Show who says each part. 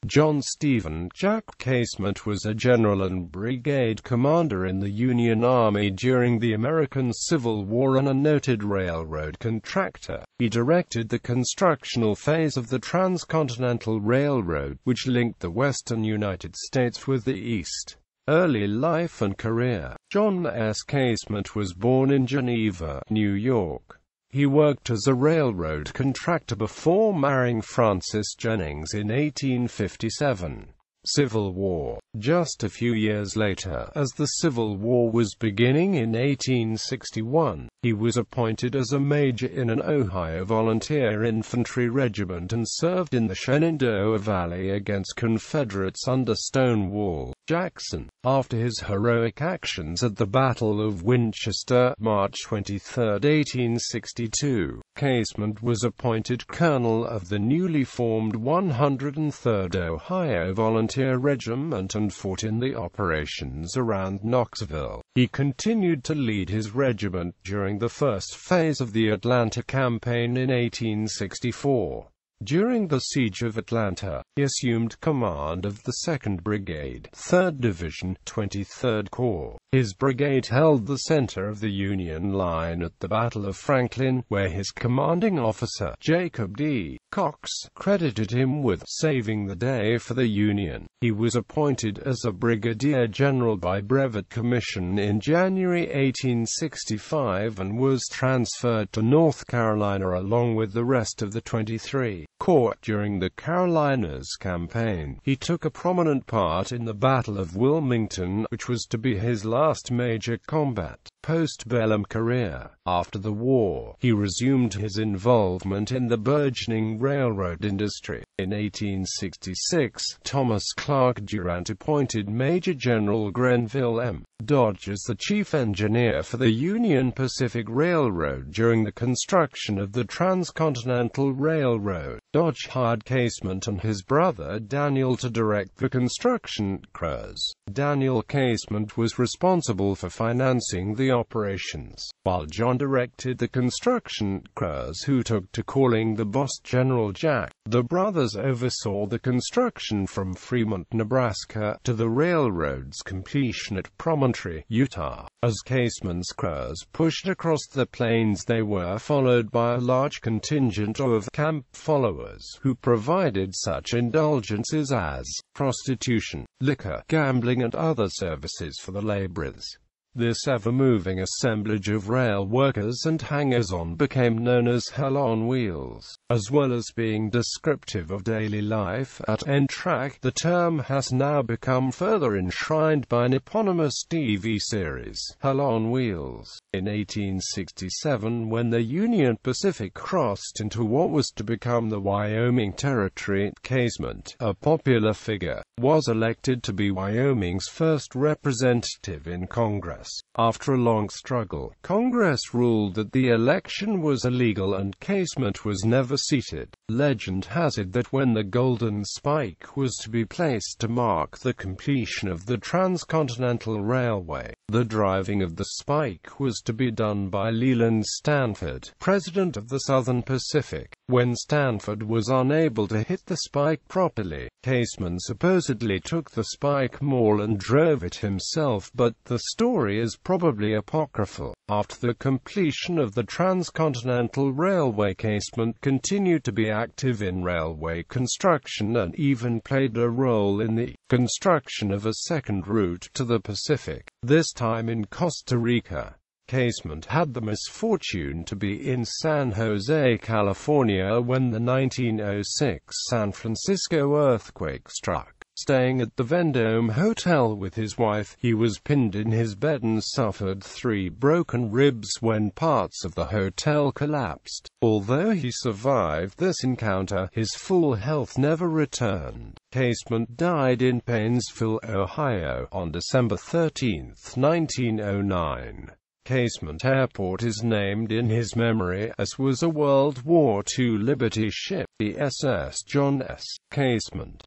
Speaker 1: John Stephen Jack Casement was a general and brigade commander in the Union Army during the American Civil War and a noted railroad contractor. He directed the constructional phase of the Transcontinental Railroad, which linked the western United States with the East. Early life and career. John S. Casement was born in Geneva, New York. He worked as a railroad contractor before marrying Frances Jennings in 1857. Civil War. Just a few years later, as the Civil War was beginning in 1861, he was appointed as a major in an Ohio volunteer infantry regiment and served in the Shenandoah Valley against Confederates under Stonewall Jackson. After his heroic actions at the Battle of Winchester, March 23, 1862, Casement was appointed colonel of the newly formed 103rd Ohio Volunteer Regiment and fought in the operations around Knoxville. He continued to lead his regiment during the first phase of the Atlanta campaign in 1864. During the Siege of Atlanta, he assumed command of the 2nd Brigade, 3rd Division, 23rd Corps. His brigade held the center of the Union line at the Battle of Franklin, where his commanding officer, Jacob D. Cox, credited him with saving the day for the Union. He was appointed as a brigadier general by brevet commission in January 1865 and was transferred to North Carolina along with the rest of the 23 Corps during the Carolinas campaign. He took a prominent part in the Battle of Wilmington, which was to be his last major combat post-bellum career. After the war, he resumed his involvement in the burgeoning railroad industry. In 1866, Thomas Clark Durant appointed Major General Grenville M. Dodge as the chief engineer for the Union Pacific Railroad during the construction of the Transcontinental Railroad. Dodge hired Casement and his brother Daniel to direct the construction crews. Daniel Casement was responsible for financing the operations, while John directed the construction crews who took to calling the boss General Jack. The brothers oversaw the construction from Fremont, Nebraska, to the railroad's completion at Promontory, Utah. As Casement's crews pushed across the plains, they were followed by a large contingent of camp followers who provided such indulgences as prostitution, liquor, gambling and other services for the laborers. This ever-moving assemblage of rail workers and hangers-on became known as Hell on Wheels. As well as being descriptive of daily life at N-Track, the term has now become further enshrined by an eponymous TV series, Hell on Wheels. In 1867, when the Union Pacific crossed into what was to become the Wyoming Territory, Casement, a popular figure, was elected to be Wyoming's first representative in Congress. After a long struggle, Congress ruled that the election was illegal and Casement was never seated. Legend has it that when the Golden Spike was to be placed to mark the completion of the Transcontinental Railway, the driving of the spike was to be done by Leland Stanford, president of the Southern Pacific. When Stanford was unable to hit the spike properly, Casement supposedly took the spike maul and drove it himself, but the story is probably apocryphal. After the completion of the Transcontinental Railway, Casement continued to be active in railway construction and even played a role in the construction of a second route to the Pacific, this time in Costa Rica. Casement had the misfortune to be in San Jose, California when the 1906 San Francisco earthquake struck. Staying at the Vendome Hotel with his wife, he was pinned in his bed and suffered 3 broken ribs when parts of the hotel collapsed. Although he survived this encounter, his full health never returned. Casement died in Painesville, Ohio, on December 13, 1909. Casement Airport is named in his memory, as was a World War II Liberty ship, the SS John S. Casement.